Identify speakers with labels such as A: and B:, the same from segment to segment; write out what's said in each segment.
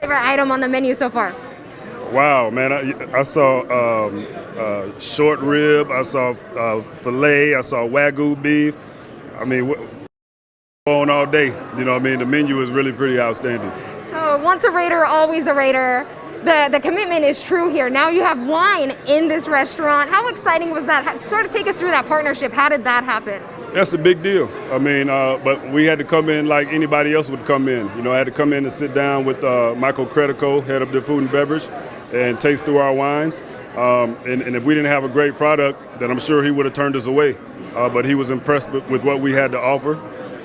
A: Favorite item on the menu so far?
B: Wow, man! I saw short rib, I saw filet, I saw wagyu beef. I mean, on all day. You know what I mean? The menu is really pretty outstanding.
A: So once a Raider, always a Raider. The commitment is true here. Now you have wine in this restaurant. How exciting was that? Sort of take us through that partnership. How did that happen?
B: That's a big deal. I mean, but we had to come in like anybody else would come in. You know, I had to come in and sit down with Michael Credico, head of the food and beverage, and taste through our wines. And if we didn't have a great product, then I'm sure he would have turned us away. But he was impressed with what we had to offer.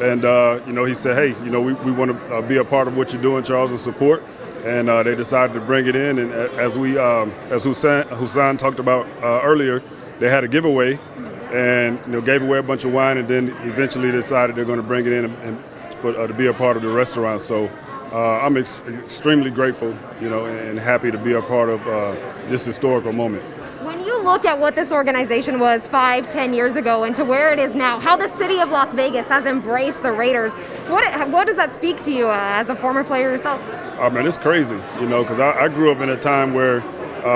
B: And, you know, he said, hey, you know, we want to be a part of what you're doing, Charles, and support. And they decided to bring it in. And as Hussein talked about earlier, they had a giveaway and, you know, gave away a bunch of wine, and then eventually decided they're going to bring it in to be a part of the restaurant. So I'm extremely grateful, you know, and happy to be a part of this historical moment.
A: When you look at what this organization was 5-10 years ago and to where it is now, how the city of Las Vegas has embraced the Raiders, what does that speak to you as a former player yourself?
B: Oh, man, it's crazy, you know, because I grew up in a time where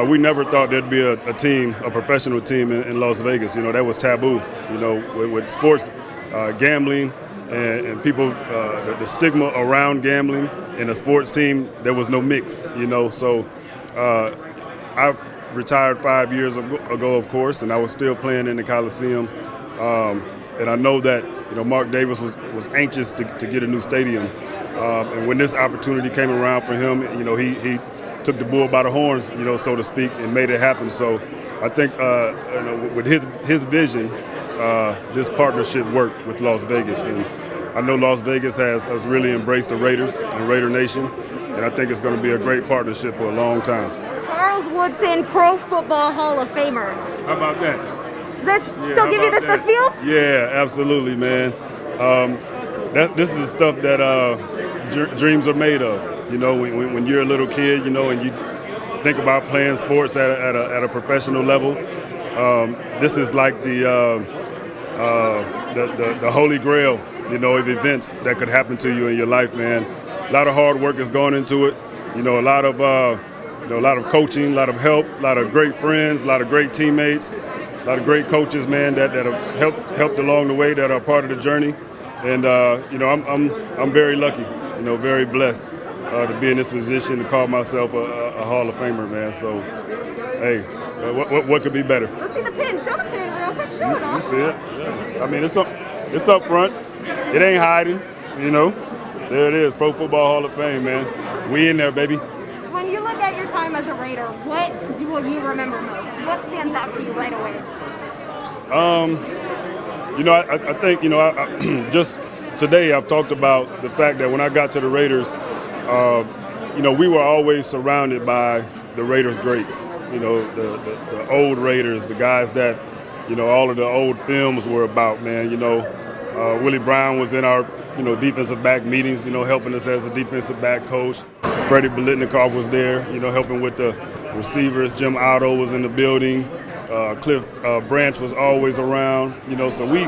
B: we never thought there'd be a team, a professional team in Las Vegas. You know, that was taboo, you know, with sports, gambling, and people, the stigma around gambling in a sports team, there was no mix, you know. So I retired 5 years ago, of course, and I was still playing in the Coliseum. And I know that, you know, Mark Davis was anxious to get a new stadium. And when this opportunity came around for him, you know, he took the bull by the horns, you know, so to speak, and made it happen. So I think, you know, with his vision, this partnership worked with Las Vegas. And I know Las Vegas has really embraced the Raiders and Raider Nation, and I think it's going to be a great partnership for a long time.
A: Charles Woodson, Pro Football Hall of Famer.
B: How about that?
A: Does this still give you the feel?
B: Yeah, absolutely, man. This is the stuff that dreams are made of. You know, when you're a little kid, you know, and you think about playing sports at a professional level, this is like the holy grail, you know, of events that could happen to you in your life, man. A lot of hard work is going into it. You know, a lot of coaching, a lot of help, a lot of great friends, a lot of great teammates, a lot of great coaches, man, that have helped along the way, that are part of the journey. And you know, I'm very lucky, you know, very blessed to be in this position, to call myself a Hall of Famer, man. So, hey, what could be better?
A: Let's see the pin. Show the pin real quick. Show it off.
B: You see it? Yeah. I mean, it's up front. It ain't hiding, you know. There it is, Pro Football Hall of Fame, man. We in there, baby.
A: When you look at your time as a Raider, what will you remember most? What stands out to you right away?
B: You know, I think, you know, I just today I've talked about the fact that when I got to the Raiders, you know, we were always surrounded by the Raiders greats. You know, the old Raiders, the guys that, you know, all of the old films were about, man. You know, Willie Brown was in our, you know, defensive back meetings, you know, helping us as a defensive back coach. Freddie Biletnikoff was there, you know, helping with the receivers. Jim Otto was in the building. Cliff Branch was always around, you know. So we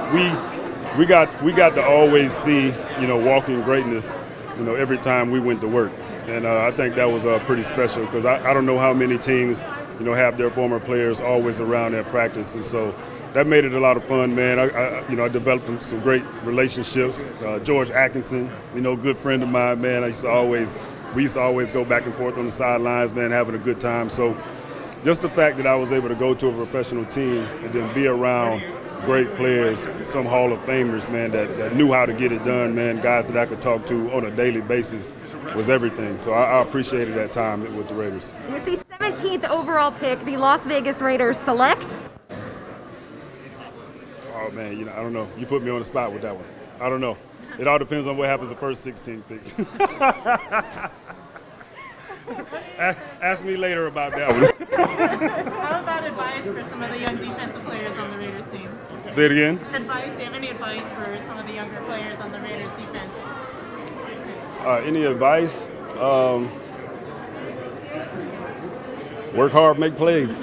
B: got to always see, you know, walking greatness, you know, every time we went to work. And I think that was pretty special, because I don't know how many teams, you know, have their former players always around at practice. And so that made it a lot of fun, man. I developed some great relationships. George Atkinson, you know, good friend of mine, man. We used to always go back and forth on the sidelines, man, having a good time. So just the fact that I was able to go to a professional team and then be around great players, some Hall of Famers, man, that knew how to get it done, man, guys that I could talk to on a daily basis, was everything. So I appreciated that time with the Raiders.
A: With the 17th overall pick, the Las Vegas Raiders select?
B: Oh, man, you know, I don't know. You put me on the spot with that one. I don't know. It all depends on what happens the first 16 picks. Ask me later about that one.
C: How about advice for some of the young defensive players on the Raiders team?
B: Say it again?
C: Advice? Do you have any advice for some of the younger players on the Raiders defense?
B: Any advice? Work hard, make plays.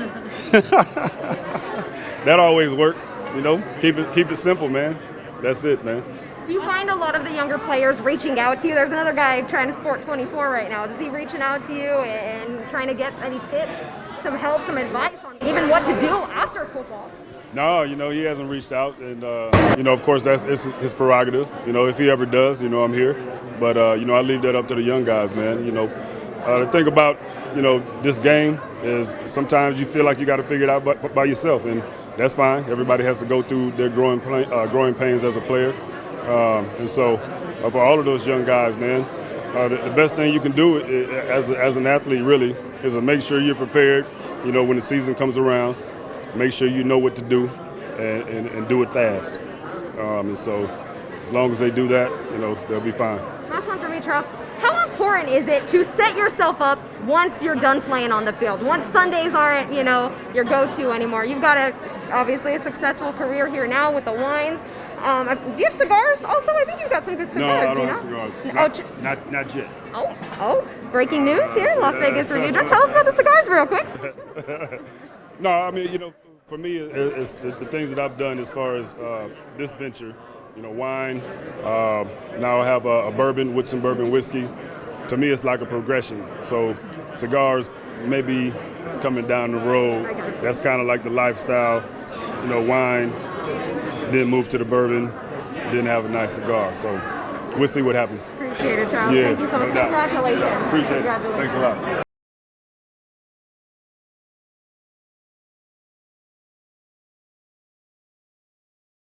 B: That always works, you know. Keep it simple, man. That's it, man.
A: Do you find a lot of the younger players reaching out to you? There's another guy trying to sport 24 right now. Is he reaching out to you and trying to get any tips, some help, some advice on even what to do after football?
B: No, he hasn't reached out, and of course it's his prerogative. If he ever does, I'm here. But I leave that up to the young guys, man. The thing about this game is sometimes you feel like you got to figure it out by yourself, and that's fine. Everybody has to go through their growing pains as a player, and so for all of those young guys, man, the best thing you can do as an athlete really is to make sure you're prepared. When the season comes around, make sure you know what to do and do it fast. And so as long as they do that, they'll be fine.
A: Last one for me, Charles. How important is it to set yourself up once you're done playing on the field? Once Sundays aren't, your go-to anymore. You've got obviously a successful career here now with the wines. Do you have cigars also? I think you've got some good cigars.
B: No, I don't have cigars. Not yet.
A: Oh, breaking news here, Las Vegas Review. Tell us about the cigars real quick.
B: No, I mean, for me, it's the things that I've done as far as this venture. Wine. Now I have a bourbon, Woodson bourbon whiskey. To me, it's like a progression. So cigars maybe coming down the road. That's kind of like the lifestyle. Wine, then move to the bourbon, then have a nice cigar. So we'll see what happens.
A: Appreciate it, Charles.
B: Yeah,
A: Thank you so much.
B: No doubt.
A: Congratulations.
B: Appreciate it. Thanks a lot.